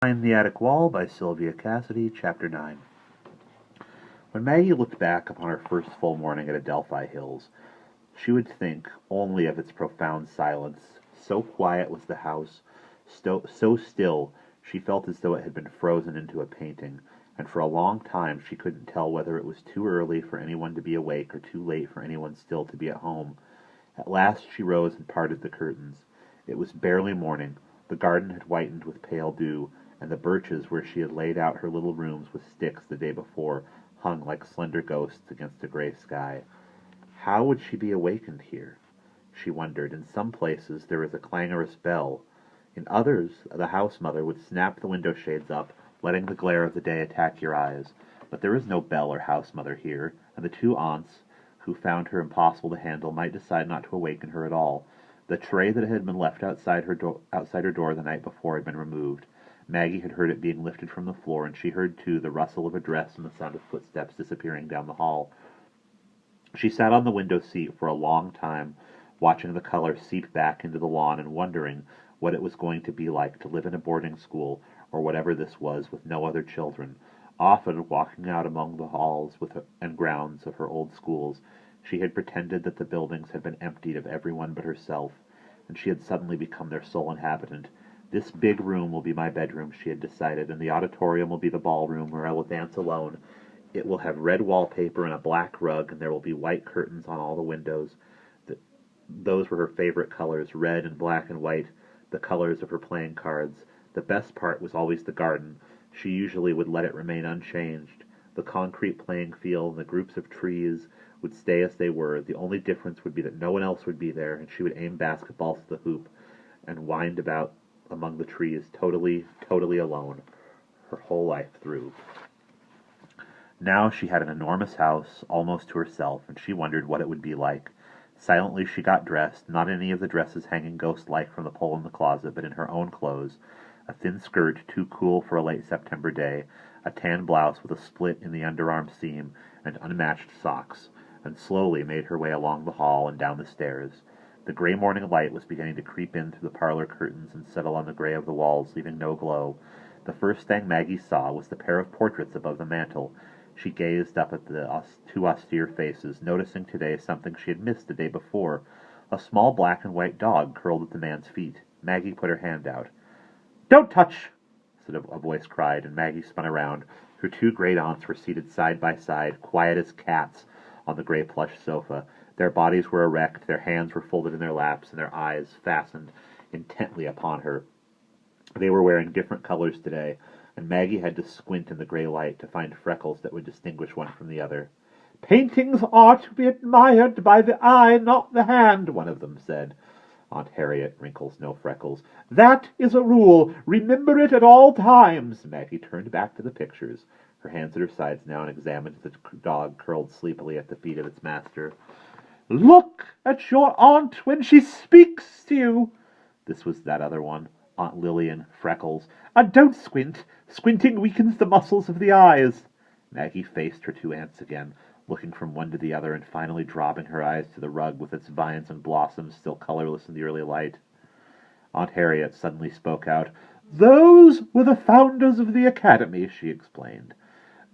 Behind the Attic Wall by Sylvia Cassedy, Chapter 9. When Maggie looked back upon her first full morning at Adelphi Hills, she would think only of its profound silence. So quiet was the house, so still, she felt as though it had been frozen into a painting, and for a long time she couldn't tell whether it was too early for anyone to be awake or too late for anyone still to be at home. At last she rose and parted the curtains. It was barely morning. The garden had whitened with pale dew, and the birches where she had laid out her little rooms with sticks the day before hung like slender ghosts against a gray sky. How would she be awakened here? She wondered. In some places there was a clangorous bell. In others the house mother would snap the window shades up, letting the glare of the day attack your eyes. But there was no bell or house mother here, and the two aunts, who found her impossible to handle, might decide not to awaken her at all. The tray that had been left outside her door the night before had been removed. Maggie had heard it being lifted from the floor, and she heard, too, the rustle of a dress and the sound of footsteps disappearing down the hall. She sat on the window seat for a long time, watching the color seep back into the lawn and wondering what it was going to be like to live in a boarding school, or whatever this was, with no other children. Often, walking out among the halls and grounds of her old schools, she had pretended that the buildings had been emptied of everyone but herself, and she had suddenly become their sole inhabitant. This big room will be my bedroom, she had decided, and the auditorium will be the ballroom where I will dance alone. It will have red wallpaper and a black rug, and there will be white curtains on all the windows. Those were her favorite colors, red and black and white, the colors of her playing cards. The best part was always the garden. She usually would let it remain unchanged. The concrete playing field and the groups of trees would stay as they were. The only difference would be that no one else would be there, and she would aim basketballs to the hoop and wind about among the trees, totally alone, her whole life through. Now she had an enormous house, almost to herself, and she wondered what it would be like. Silently she got dressed, not in any of the dresses hanging ghost-like from the pole in the closet, but in her own clothes, a thin skirt too cool for a late September day, a tan blouse with a split in the underarm seam, and unmatched socks, and slowly made her way along the hall and down the stairs. The gray morning light was beginning to creep in through the parlor curtains and settle on the gray of the walls, leaving no glow. The first thing Maggie saw was the pair of portraits above the mantel. She gazed up at the two austere faces, noticing today something she had missed the day before. A small black and white dog curled at the man's feet. Maggie put her hand out. "Don't touch!" a voice cried, and Maggie spun around. Her two great aunts were seated side by side, quiet as cats, on the gray plush sofa. Their bodies were erect, their hands were folded in their laps, and their eyes fastened intently upon her. They were wearing different colors today, and Maggie had to squint in the gray light to find freckles that would distinguish one from the other. "Paintings are to be admired by the eye, not the hand," one of them said. Aunt Harriet, wrinkles, no freckles. "That is a rule. Remember it at all times." Maggie turned back to the pictures, her hands at her sides now, and examined the dog curled sleepily at the feet of its master. "Look at your aunt when she speaks to you." This was that other one, Aunt Lillian, freckles. "Don't squint. Squinting weakens the muscles of the eyes." Maggie faced her two aunts again, looking from one to the other, and finally dropping her eyes to the rug with its vines and blossoms still colorless in the early light. Aunt Harriet suddenly spoke out. "Those were the founders of the academy," she explained.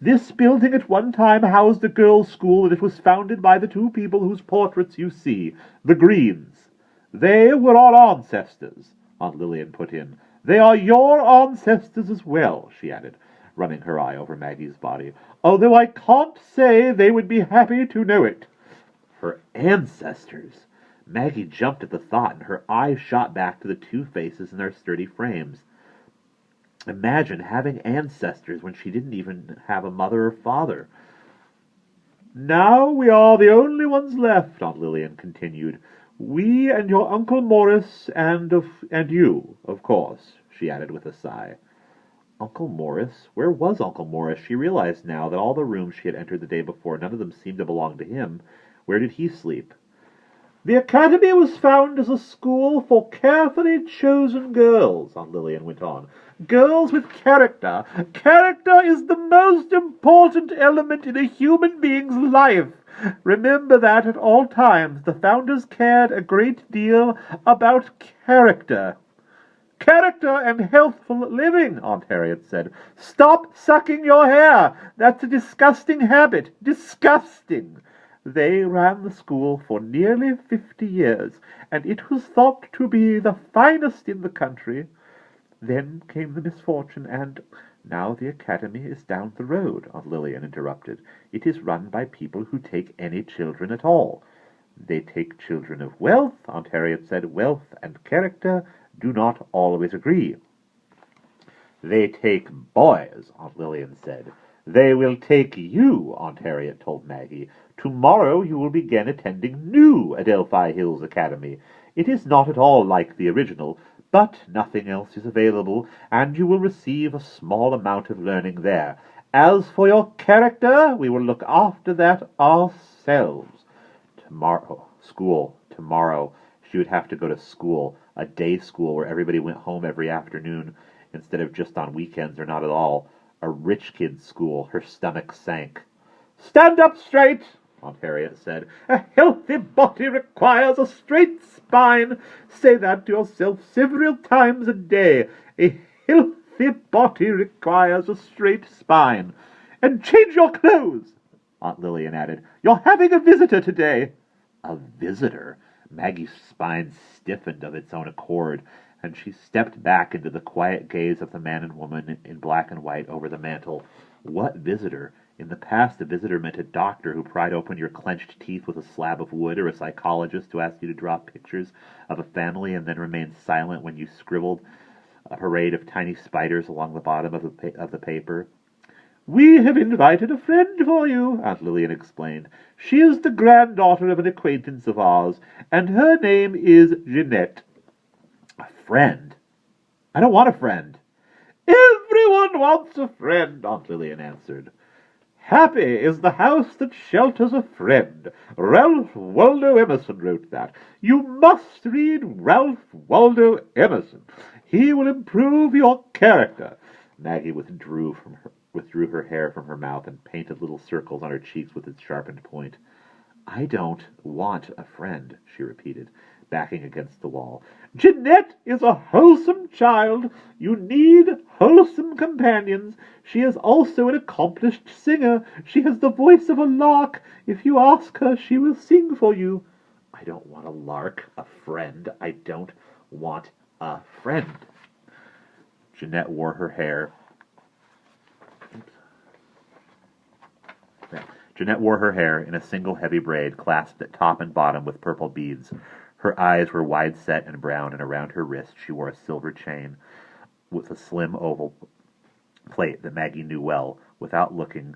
"This building at one time housed a girls' school, and it was founded by the two people whose portraits you see, the Greens. They were our ancestors," Aunt Lillian put in. "They are your ancestors as well," she added, running her eye over Maggie's body, "although I can't say they would be happy to know it." Her ancestors! Maggie jumped at the thought, and her eyes shot back to the two faces in their sturdy frames. Imagine having ancestors when she didn't even have a mother or father. "Now we are the only ones left," Aunt Lillian continued. "We and your Uncle Morris and you, of course," she added with a sigh. Uncle Morris? Where was Uncle Morris? She realized now that all the rooms she had entered the day before, none of them seemed to belong to him. Where did he sleep? "The academy was founded as a school for carefully chosen girls," Aunt Lillian went on. "Girls with character. Character is the most important element in a human being's life. Remember that at all times. The founders cared a great deal about character." Character and healthful living, Aunt Harriet said. Stop sucking your hair. That's a disgusting habit. Disgusting. They ran the school for nearly 50 years, and it was thought to be the finest in the country. Then came the misfortune, and now the academy is down the road, Aunt Lillian interrupted. It is run by people who take any children at all. They take children of wealth, Aunt Harriet said. Wealth and character do not always agree. They take boys, Aunt Lillian said. They will take you, Aunt Harriet told Maggie. Tomorrow you will begin attending new Adelphi Hills Academy. It is not at all like the original, but nothing else is available, and you will receive a small amount of learning there. As for your character, we will look after that ourselves. Tomorrow. She would have to go to school, a day school where everybody went home every afternoon instead of just on weekends or not at all. A rich kid's school. Her stomach sank. Stand up straight, Aunt Harriet said. A healthy body requires a straight spine. Say that to yourself several times a day. A healthy body requires a straight spine. And change your clothes, Aunt Lillian added. You're having a visitor today. A visitor? Maggie's spine stiffened of its own accord, and she stepped back into the quiet gaze of the man and woman in black and white over the mantel. What visitor? In the past, a visitor meant a doctor who pried open your clenched teeth with a slab of wood, or a psychologist who asked you to draw pictures of a family and then remained silent when you scribbled a parade of tiny spiders along the bottom of the paper. We have invited a friend for you, Aunt Lillian explained. She is the granddaughter of an acquaintance of ours, and her name is Jeanette. A friend? I don't want a friend. Everyone wants a friend, Aunt Lillian answered. Happy is the house that shelters a friend. Ralph Waldo Emerson wrote that. You must read Ralph Waldo Emerson. He will improve your character. Maggie withdrew her hair from her mouth and painted little circles on her cheeks with its sharpened point. I don't want a friend, she repeated, backing against the wall. Jeanette is a wholesome child. You need wholesome companions. She is also an accomplished singer. She has the voice of a lark. If you ask her, she will sing for you. I don't want a lark, a friend. I don't want a friend. Jeanette wore her hair. Jeanette wore her hair in a single heavy braid clasped at top and bottom with purple beads. Her eyes were wide-set and brown, and around her wrist she wore a silver chain with a slim oval plate that Maggie knew well, without looking,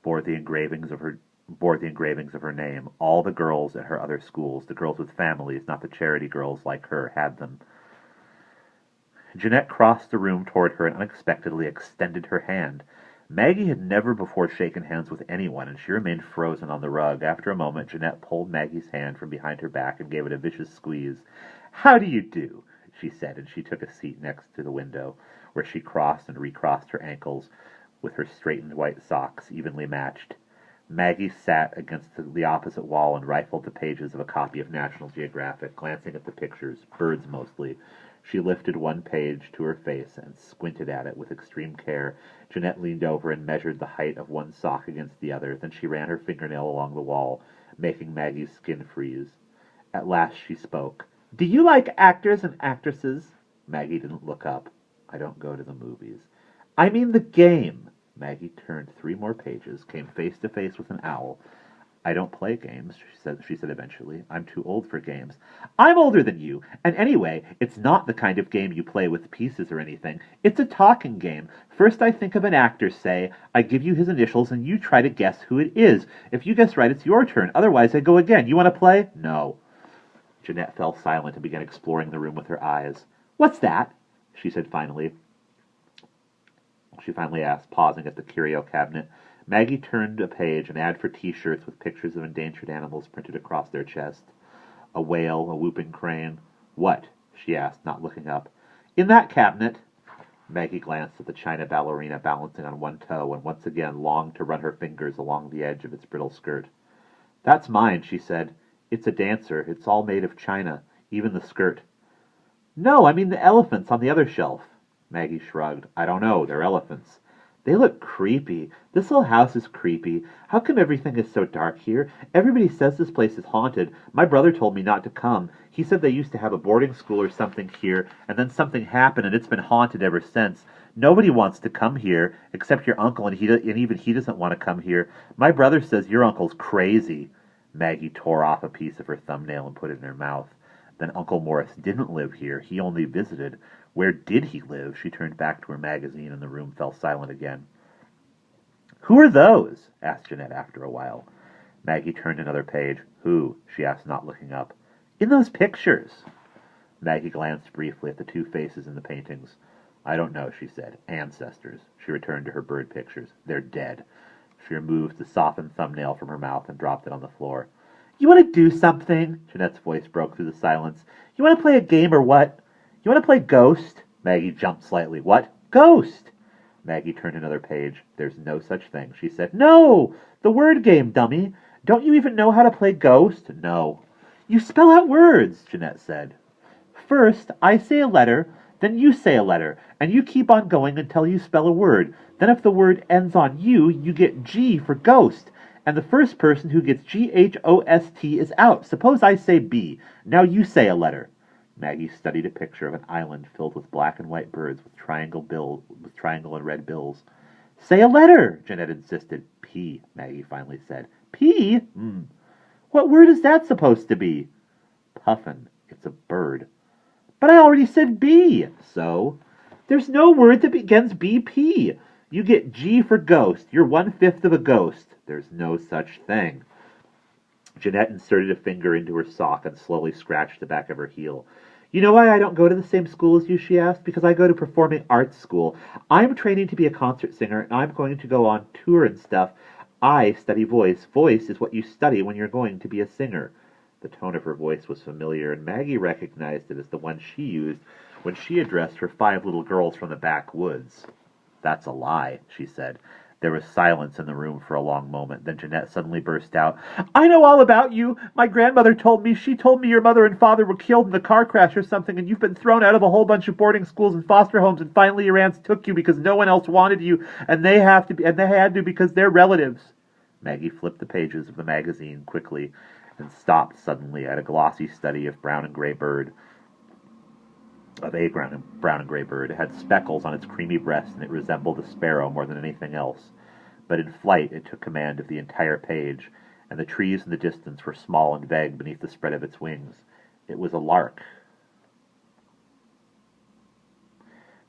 bore the engravings of her name. All the girls at her other schools, the girls with families, not the charity girls like her, had them. Jeanette crossed the room toward her and unexpectedly extended her hand. Maggie had never before shaken hands with anyone, and she remained frozen on the rug. After a moment, Jeanette pulled Maggie's hand from behind her back and gave it a vicious squeeze. How do you do? She said, and she took a seat next to the window, where she crossed and recrossed her ankles with her straightened white socks, evenly matched. Maggie sat against the opposite wall and rifled the pages of a copy of National Geographic, glancing at the pictures, birds mostly. She lifted one page to her face and squinted at it with extreme care. Jeanette leaned over and measured the height of one sock against the other. Then she ran her fingernail along the wall, making Maggie's skin freeze. At last she spoke. Do you like actors and actresses? Maggie didn't look up. I don't go to the movies. I mean the game. Maggie turned 3 more pages, came face to face with an owl. I don't play games, she said eventually. I'm too old for games. I'm older than you, and anyway, it's not the kind of game you play with pieces or anything. It's a talking game. First I think of an actor, say. I give you his initials, and you try to guess who it is. If you guess right, it's your turn. Otherwise, I go again. You want to play? No. Jeanette fell silent and began exploring the room with her eyes. What's that? She finally asked, pausing at the curio cabinet. Maggie turned a page, an ad for T-shirts with pictures of endangered animals printed across their chest. A whale, a whooping crane. What? She asked, not looking up. In that cabinet. Maggie glanced at the china ballerina balancing on one toe and once again longed to run her fingers along the edge of its brittle skirt. That's mine, she said. It's a dancer. It's all made of china, even the skirt. No, I mean the elephants on the other shelf. Maggie shrugged. I don't know, they're elephants. They look creepy. This whole house is creepy. How come everything is so dark here? Everybody says this place is haunted. My brother told me not to come. He said they used to have a boarding school or something here, and then something happened, and it's been haunted ever since. Nobody wants to come here, except your uncle, and even he doesn't want to come here. My brother says your uncle's crazy. Maggie tore off a piece of her thumbnail and put it in her mouth. Then Uncle Morris didn't live here. He only visited. Where did he live? She turned back to her magazine, and the room fell silent again. Who are those? Asked Jeanette after a while. Maggie turned another page. Who? She asked, not looking up. In those pictures. Maggie glanced briefly at the two faces in the paintings. I don't know, she said. Ancestors. She returned to her bird pictures. They're dead. She removed the softened thumbnail from her mouth and dropped it on the floor. You want to do something? Jeanette's voice broke through the silence. You want to play a game or what? You want to play Ghost? Maggie jumped slightly. What? Ghost! Maggie turned another page. There's no such thing, she said. No! The word game, dummy. Don't you even know how to play Ghost? No. You spell out words, Jeanette said. First, I say a letter, then you say a letter, and you keep on going until you spell a word. Then if the word ends on U, you get G for ghost. And the first person who gets Ghost is out. Suppose I say B. Now you say a letter. Maggie studied a picture of an island filled with black and white birds with triangle and red bills. Say a letter, Jeanette insisted. P, Maggie finally said. P? What word is that supposed to be? Puffin. It's a bird. But I already said B. So? There's no word that begins BP. You get G for ghost. You're 1/5 of a ghost. There's no such thing. Jeanette inserted a finger into her sock and slowly scratched the back of her heel. You know why I don't go to the same school as you, she asked? Because I go to performing arts school. I'm training to be a concert singer, and I'm going to go on tour and stuff. I study voice. Voice is what you study when you're going to be a singer. The tone of her voice was familiar, and Maggie recognized it as the one she used when she addressed her 5 little girls from the backwoods. That's a lie, she said. There was silence in the room for a long moment. Then Jeanette suddenly burst out. I know all about you. My grandmother told me. She told me your mother and father were killed in a car crash or something, and you've been thrown out of a whole bunch of boarding schools and foster homes, and finally your aunts took you because no one else wanted you, and they had to because they're relatives. Maggie flipped the pages of the magazine quickly and stopped suddenly at a glossy study of a brown and gray bird. It had speckles on its creamy breast, and it resembled a sparrow more than anything else. But in flight it took command of the entire page, and the trees in the distance were small and vague beneath the spread of its wings. It was a lark.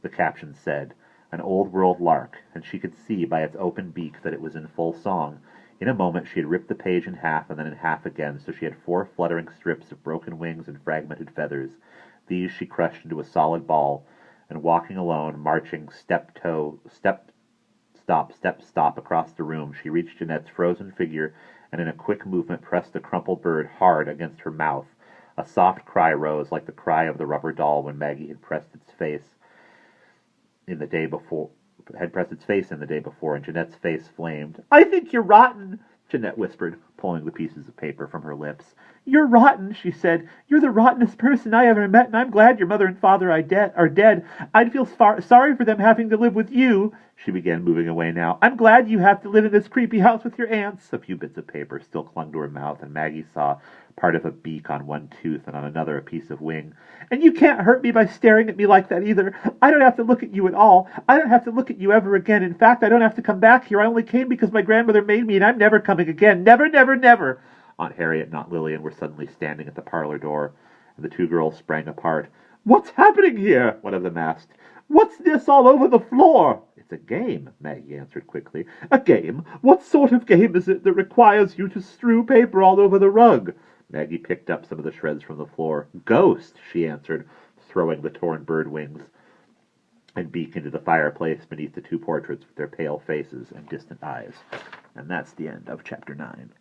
The caption said, an old-world lark, and she could see by its open beak that it was in full song. In a moment she had ripped the page in half and then in half again, so she had 4 fluttering strips of broken wings and fragmented feathers. These she crushed into a solid ball, and walking alone, marching step-stop across the room, she reached Jeanette's frozen figure and in a quick movement pressed the crumpled bird hard against her mouth. A soft cry rose like the cry of the rubber doll when Maggie had pressed its face in the day before, and Jeanette's face flamed. I think you're rotten, Jeanette whispered, pulling the pieces of paper from her lips. You're rotten, she said. You're the rottenest person I ever met, and I'm glad your mother and father are dead. I'd feel sorry for them having to live with you. She began moving away now. I'm glad you have to live in this creepy house with your aunts. A few bits of paper still clung to her mouth, and Maggie saw part of a beak on one tooth and on another a piece of wing. And you can't hurt me by staring at me like that either. I don't have to look at you at all. I don't have to look at you ever again. In fact, I don't have to come back here. I only came because my grandmother made me, and I'm never coming again. Never, never, never. Aunt Harriet and Aunt Lillian were suddenly standing at the parlor door, and the 2 girls sprang apart. What's happening here? One of them asked. What's this all over the floor? It's a game, Maggie answered quickly. A game? What sort of game is it that requires you to strew paper all over the rug? Maggie picked up some of the shreds from the floor. Ghost, she answered, throwing the torn bird wings and beak into the fireplace beneath the 2 portraits with their pale faces and distant eyes. And that's the end of Chapter 9.